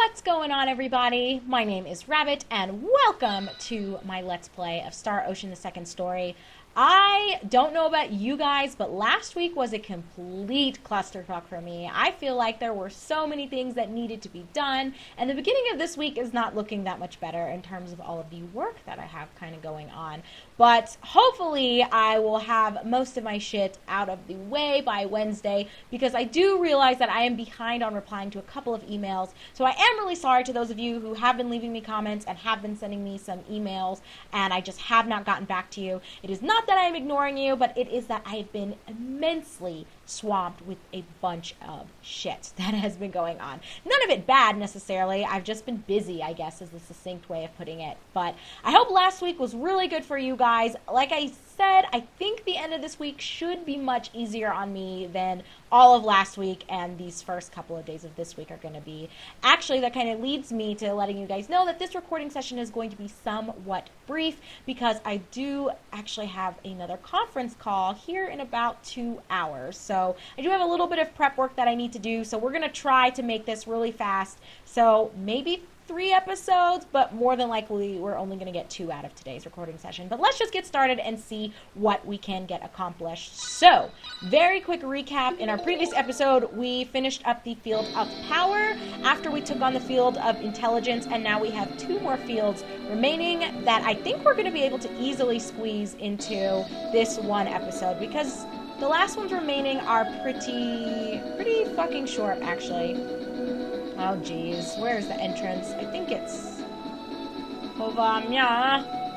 What's going on, everybody? My name is Rabbit, and welcome to my Let's Play of Star Ocean: The Second Story. I don't know about you guys, but last week was a complete clusterfuck for me. I feel like there were so many things that needed to be done, and the beginning of this week is not looking that much better in terms of all of the work that I have kind of going on. But hopefully I will have most of my shit out of the way by Wednesday, because I do realize that I am behind on replying to a couple of emails. So I am really sorry to those of you who have been leaving me comments and have been sending me some emails, and I just have not gotten back to you. It is not that I am ignoring you, but it is that I have been immensely swamped with a bunch of shit that has been going on. None of it bad necessarily. I've just been busy, I guess, is the succinct way of putting it. But I hope last week was really good for you guys. Like I said, I think the end of this week should be much easier on me than all of last week, and these first couple of days of this week are going to be. Actually, that kind of leads me to letting you guys know that this recording session is going to be somewhat brief, because I do actually have another conference call here in about 2 hours. So I do have a little bit of prep work that I need to do, so we're going to try to make this really fast. So maybe 3 episodes, but more than likely we're only going to get 2 out of today's recording session. But let's just get started and see what we can get accomplished. So, very quick recap. In our previous episode, we finished up the field of power after we took on the field of intelligence, and now we have 2 more fields remaining that I think we're going to be able to easily squeeze into this one episode, because the last ones remaining are pretty fucking short, actually. Oh, geez. Where's the entrance? I think it's over here,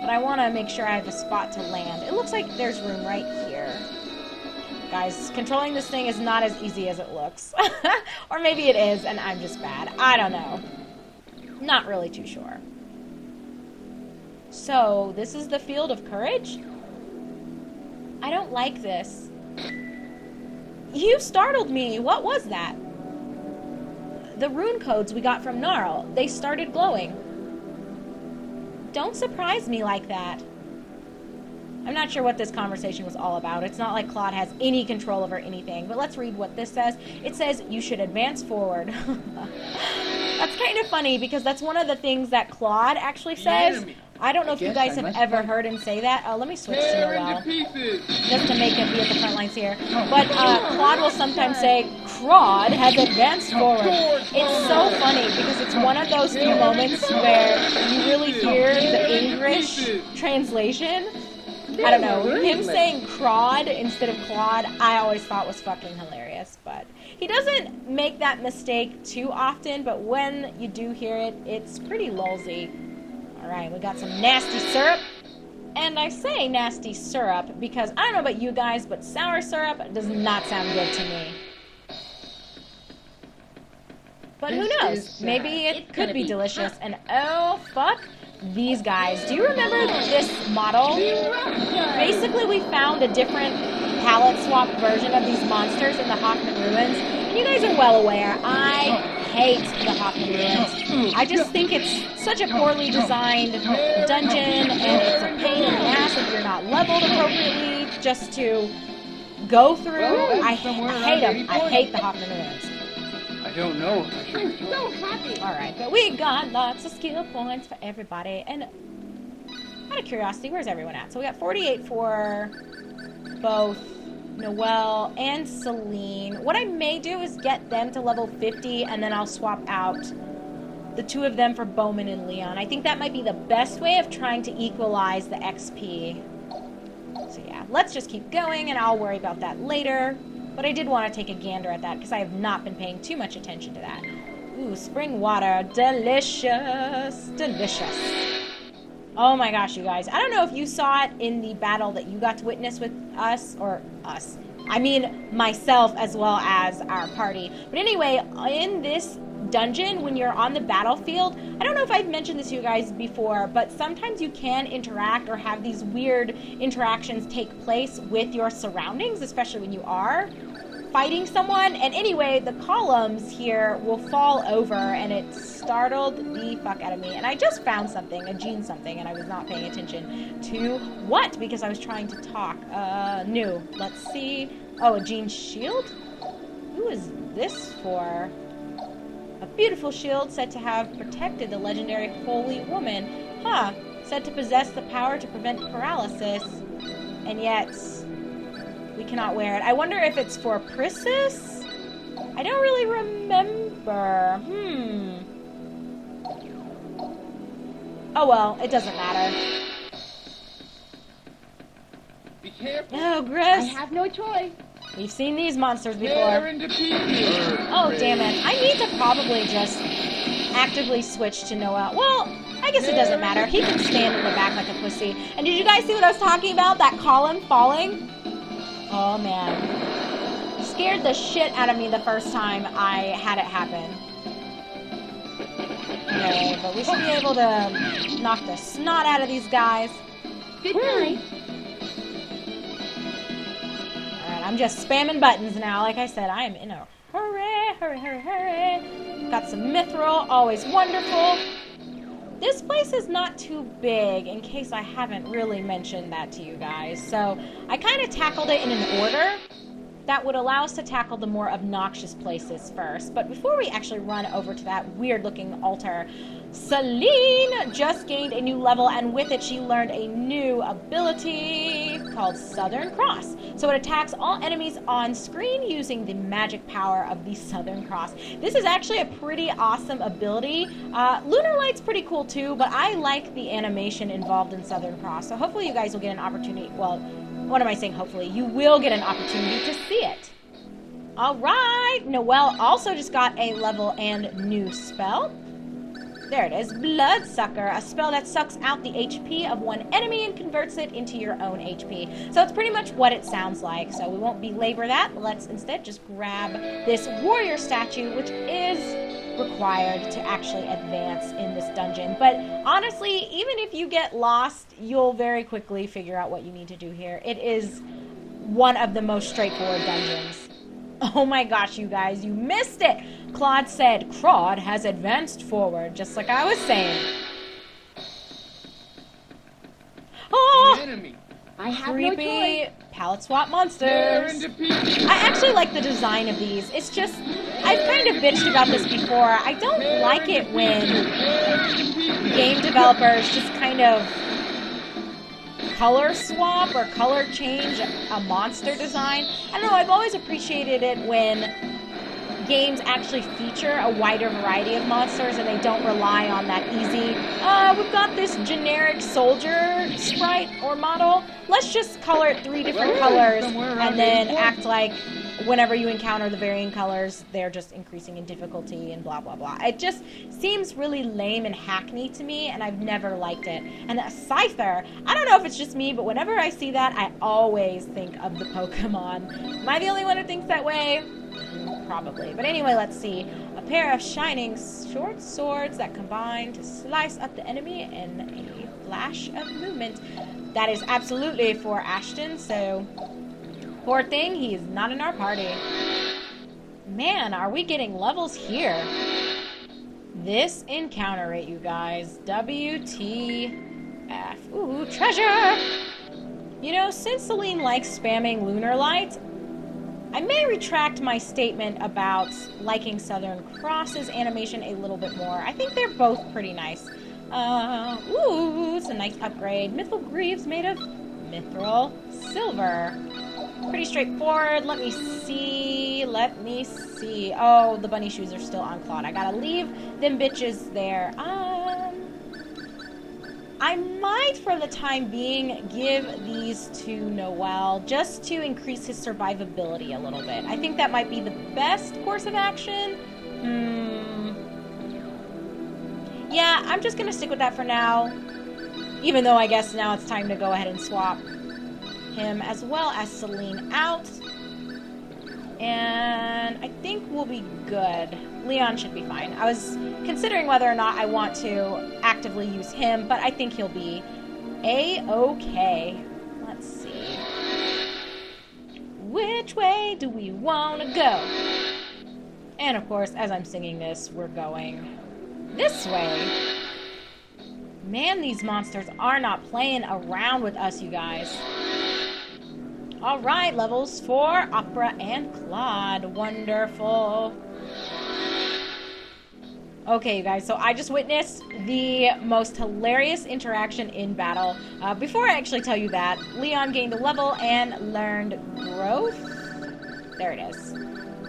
but I want to make sure I have a spot to land. It looks like there's room right here. Guys, controlling this thing is not as easy as it looks. Or maybe it is, and I'm just bad. I don't know. Not really too sure. So, this is the Field of Courage? I don't like this. You startled me. What was that? The rune codes we got from Gnarl, they started glowing. Don't surprise me like that. I'm not sure what this conversation was all about. It's not like Claude has any control over anything, but let's read what this says. It says, you should advance forward. That's kind of funny, because that's one of the things that Claude actually says. I don't know if you guys have ever heard him say that. Let me switch to Noel, just to make it be at the front lines here. But Claude will sometimes say, Claude has advanced forward. It's so funny, because it's one of those few moments where you really hear the English translation. I don't know, him saying Crod instead of Claude, I always thought was fucking hilarious. But he doesn't make that mistake too often, but when you do hear it, it's pretty lulzy. Alright, we got some nasty syrup. And I say nasty syrup because I don't know about you guys, but sour syrup does not sound good to me. But who knows? Maybe it could be delicious. And oh, fuck these guys. Do you remember this model? Basically, we found a different palette swap version of these monsters in the Hoffman Ruins. And you guys are well aware, I hate the Hoffman Ruins. I just think it's such a poorly designed dungeon, and it's a pain in the ass if you're not leveled appropriately just to go through. I hate them. I hate the Hoffman Ruins. I don't know. I'm so happy. Alright, but we got lots of skill points for everybody. And out of curiosity, where's everyone at? So we got 48 for both Noelle and Celine. What I may do is get them to level 50, and then I'll swap out the 2 of them for Bowman and Leon. I think that might be the best way of trying to equalize the XP. So yeah, let's just keep going, and I'll worry about that later. But I did want to take a gander at that, because I have not been paying too much attention to that. Ooh, spring water. Delicious. Delicious. Oh my gosh, you guys. I don't know if you saw it in the battle that you got to witness with us, or us. I mean, myself as well as our party. But anyway, in this dungeon, when you're on the battlefield, I don't know if I've mentioned this to you guys before, but sometimes you can interact or have these weird interactions take place with your surroundings, especially when you are fighting someone. And anyway, the columns here will fall over, and it startled the fuck out of me. And I just found something, a gene something, and I was not paying attention to what, because I was trying to talk. New. Let's see. Oh, a gene shield? Who is this for? A beautiful shield said to have protected the legendary Holy Woman. Huh. Said to possess the power to prevent paralysis. And yet, we cannot wear it. I wonder if it's for Priscus? I don't really remember. Oh well, it doesn't matter. Be careful. Oh, Gris. I have no choice. We've seen these monsters before. Tear into pieces. Oh, damn it. I need to probably just actively switch to Noel. Well, I guess it doesn't matter. He can stand in the back like a pussy. And did you guys see what I was talking about? That column falling? Oh, man. Scared the shit out of me the first time I had it happen. Okay, but we should be able to knock the snot out of these guys. Good night. Alright, I'm just spamming buttons now. Like I said, I am in a hurry, hurry, hurry, hurry. Got some mithril, always wonderful. This place is not too big, in case I haven't really mentioned that to you guys. So, I kind of tackled it in an order that would allow us to tackle the more obnoxious places first. But before we actually run over to that weird-looking altar, Celine just gained a new level, and with it she learned a new ability called Southern Cross. So it attacks all enemies on screen using the magic power of the Southern Cross. This is actually a pretty awesome ability. Lunar Light's pretty cool too, but I like the animation involved in Southern Cross. So hopefully you guys will get an opportunity, well, what am I saying hopefully? You will get an opportunity to see it. Alright, Noelle also just got a level and new spell. There it is, Bloodsucker, a spell that sucks out the HP of one enemy and converts it into your own HP. So it's pretty much what it sounds like, so we won't belabor that. Let's instead just grab this warrior statue, which is required to actually advance in this dungeon. But honestly, even if you get lost, you'll very quickly figure out what you need to do here. It is one of the most straightforward dungeons. Oh my gosh, you guys, you missed it! Claude said, Crawd has advanced forward, just like I was saying. Oh! Enemy. I have no Creepy choice. palette swap Tear monsters. into pieces. I actually like the design of these. It's just, I've kind of bitched about this before. I don't like it when game developers just kind of color swap or color change a monster design. I don't know, I've always appreciated it when games actually feature a wider variety of monsters and they don't rely on that easy, we've got this generic soldier sprite or model, let's just color it 3 different colors and then act like whenever you encounter the varying colors, they're just increasing in difficulty and blah, blah, blah. It just seems really lame and hackney to me, and I've never liked it. And a Scyther, I don't know if it's just me, but whenever I see that, I always think of the Pokemon. Am I the only one who thinks that way? Probably. But anyway, let's see. A pair of shining short swords that combine to slice up the enemy in a flash of movement. That is absolutely for Ashton, so poor thing, he is not in our party. Man, are we getting levels here? This encounter rate, you guys. WTF. Ooh, treasure! You know, since Celine likes spamming Lunar Light, I may retract my statement about liking Southern Cross's animation a little bit more. I think they're both pretty nice. Ooh, it's a nice upgrade. Mithril Greaves made of mithril silver. Pretty straightforward. Let me see. Oh, the bunny shoes are still on Claude. I gotta leave them bitches there. I might, for the time being, give these to Noelle just to increase his survivability a little bit. I think that might be the best course of action. Yeah, I'm just gonna stick with that for now. Even though I guess now it's time to go ahead and swap him as well as Celine out. And I think we'll be good. Leon should be fine. I was considering whether or not I want to actively use him, but I think he'll be A-okay. Let's see. Which way do we want to go? And of course, as I'm singing this, we're going this way. Man, these monsters are not playing around with us, you guys. Alright, levels for Opera and Claude. Wonderful. Okay, you guys, so I just witnessed the most hilarious interaction in battle. Before I actually tell you that, Leon gained a level and learned growth. There it is.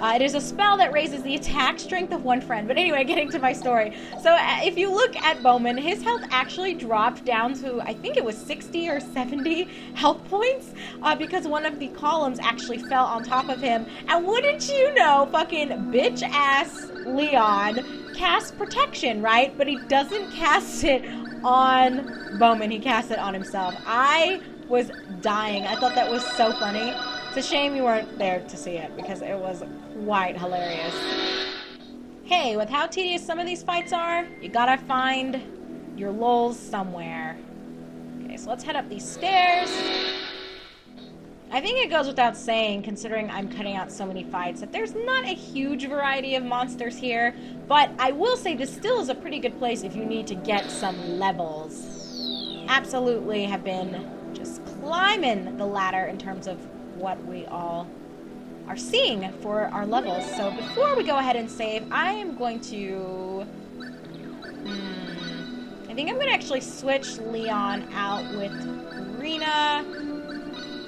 It is a spell that raises the attack strength of one friend. But anyway, getting to my story. So if you look at Bowman, his health actually dropped down to, I think it was 60 or 70 health points because one of the columns actually fell on top of him. And wouldn't you know, fucking bitch-ass Leon casts protection, right? But he doesn't cast it on Bowman. He casts it on himself. I was dying. I thought that was so funny. It's a shame you weren't there to see it because it was quite hilarious. Hey, with how tedious some of these fights are, you gotta find your lulls somewhere. Okay, so let's head up these stairs. I think it goes without saying, considering I'm cutting out so many fights, that there's not a huge variety of monsters here, but I will say this still is a pretty good place if you need to get some levels. Absolutely have been just climbing the ladder in terms of what we all are seeing for our levels. So before we go ahead and save, I am going to... I think I'm going to actually switch Leon out with Rena.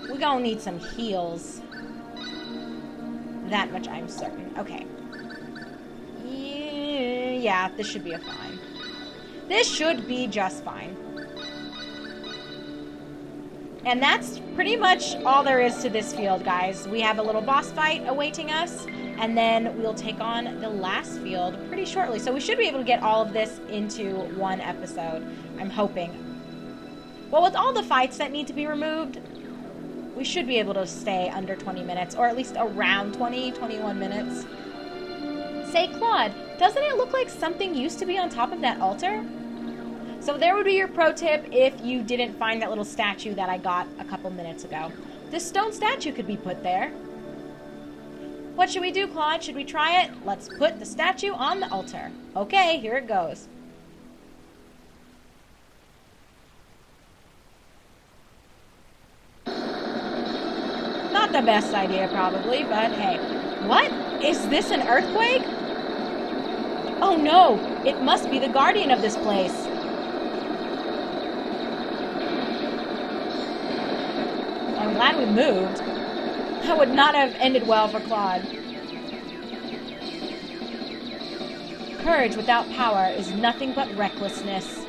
We're going to need some heals. That much I'm certain. Okay. Yeah, this should be a fine. This should be just fine. And that's pretty much all there is to this field, guys. We have a little boss fight awaiting us, and then we'll take on the last field pretty shortly. So we should be able to get all of this into one episode, I'm hoping. Well, with all the fights that need to be removed, we should be able to stay under 20 minutes, or at least around 20, 21 minutes. Say, Claude, doesn't it look like something used to be on top of that altar? So there would be your pro tip if you didn't find that little statue that I got a couple minutes ago. This stone statue could be put there. What should we do, Claude? Should we try it? Let's put the statue on the altar. Okay, here it goes. Not the best idea, probably, but hey. What? Is this an earthquake? Oh no, it must be the guardian of this place. I'm glad we moved. That would not have ended well for Claude. Courage without power is nothing but recklessness.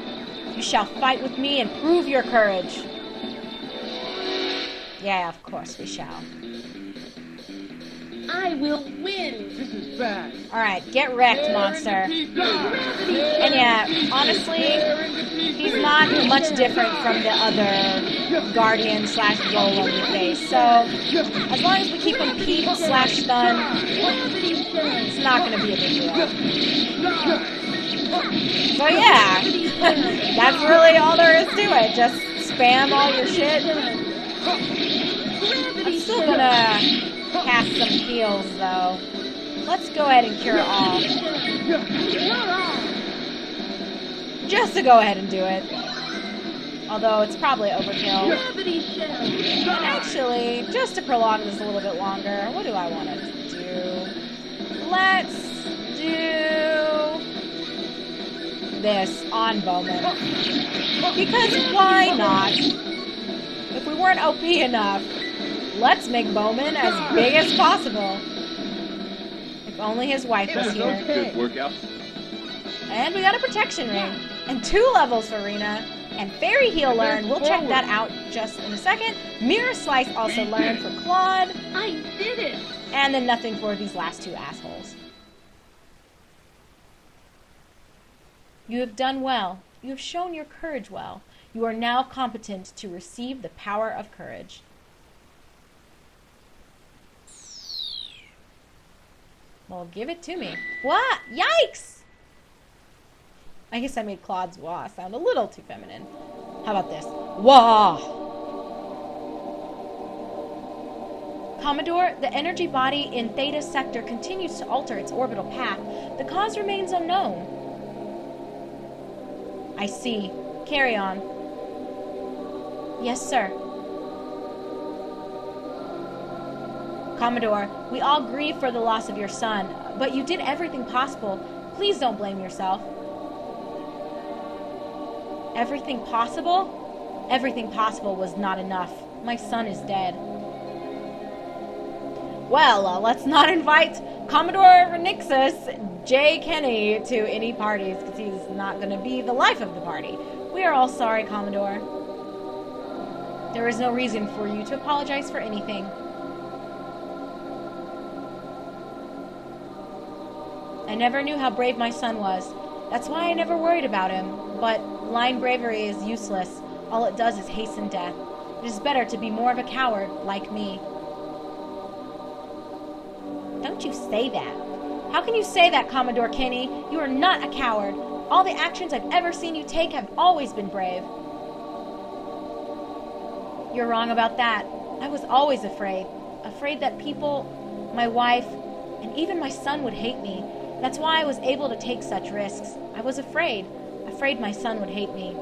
You shall fight with me and prove your courage. Yeah, of course we shall. I will win. This is bad. Alright, get wrecked, monster. And yeah, honestly, he's not much different from the other guardian slash golem we face. So, as long as we keep him peeved slash stunned, it's not going to be a big deal. So yeah, that's really all there is to it. Just spam all your shit. I'm still going to cast some heals, though. Let's go ahead and cure all. Just to go ahead and do it. Although it's probably overkill. And actually, just to prolong this a little bit longer, what do I want to do? Let's do this on Bowman. Because why not? If we weren't OP enough, let's make Bowman as big as possible. If only his wife was here. Good workout. And we got a protection ring. And 2 levels for Rena. And Fairy Heal learned. We'll check that out just in a second. Mirror Slice also learned for Claude. I did it. And then nothing for these last 2 assholes. You have done well. You have shown your courage well. You are now competent to receive the power of courage. Well, give it to me. What? Yikes! I guess I made Claude's wah sound a little too feminine. How about this? Wah! Commodore, the energy body in Theta sector continues to alter its orbital path. The cause remains unknown. I see. Carry on. Yes, sir. Commodore, we all grieve for the loss of your son, but you did everything possible. Please don't blame yourself. Everything possible? Everything possible was not enough. My son is dead. Well, let's not invite Commodore Renixus J. Kenny to any parties, because he's not going to be the life of the party. We are all sorry, Commodore. There is no reason for you to apologize for anything. I never knew how brave my son was. That's why I never worried about him. But blind bravery is useless. All it does is hasten death. It is better to be more of a coward like me. Don't you say that. How can you say that, Commodore Kenny? You are not a coward. All the actions I've ever seen you take have always been brave. You're wrong about that. I was always afraid. Afraid that people, my wife, and even my son would hate me. That's why I was able to take such risks. I was afraid. Afraid my son would hate me.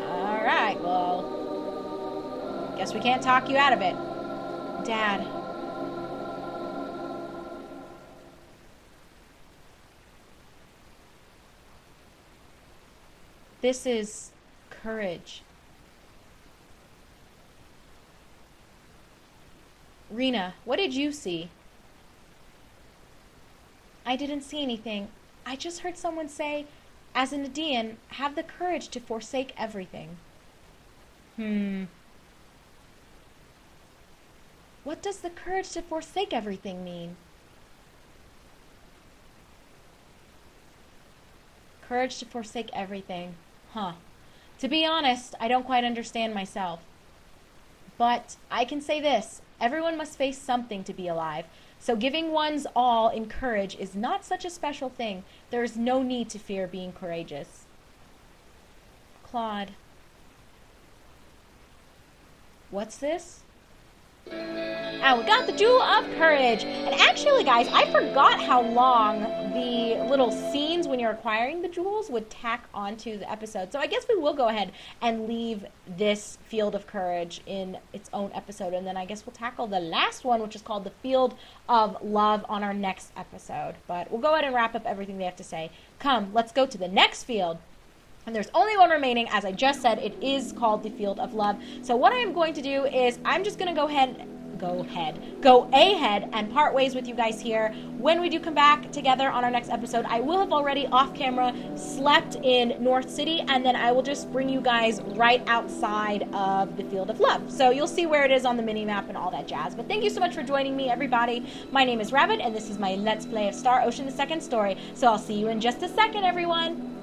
Alright, well, guess we can't talk you out of it. Dad. This is courage. Rena, what did you see? I didn't see anything. I just heard someone say, as an Adean, have the courage to forsake everything. What does the courage to forsake everything mean? Courage to forsake everything. Huh. To be honest, I don't quite understand myself. But I can say this. Everyone must face something to be alive. So giving one's all in courage is not such a special thing. There is no need to fear being courageous. Claude. What's this? Ah, we got the Jewel of Courage. And actually, guys, I forgot how long the little scenes when you're acquiring the jewels would tack onto the episode. So I guess we will go ahead and leave this Field of Courage in its own episode. And then I guess we'll tackle the last one, which is called the Field of Love, on our next episode. But we'll go ahead and wrap up everything they have to say. Come, let's go to the next field. And there's only one remaining. As I just said, it is called the Field of Love. So what I am going to do is I'm just going to go ahead and part ways with you guys here. When we do come back together on our next episode, I will have already off camera slept in North City, and then I will just bring you guys right outside of the Field of Love. So you'll see where it is on the mini-map and all that jazz. But thank you so much for joining me, everybody. My name is Rabbit, and this is my Let's Play of Star Ocean: The Second Story. So I'll see you in just a second, everyone.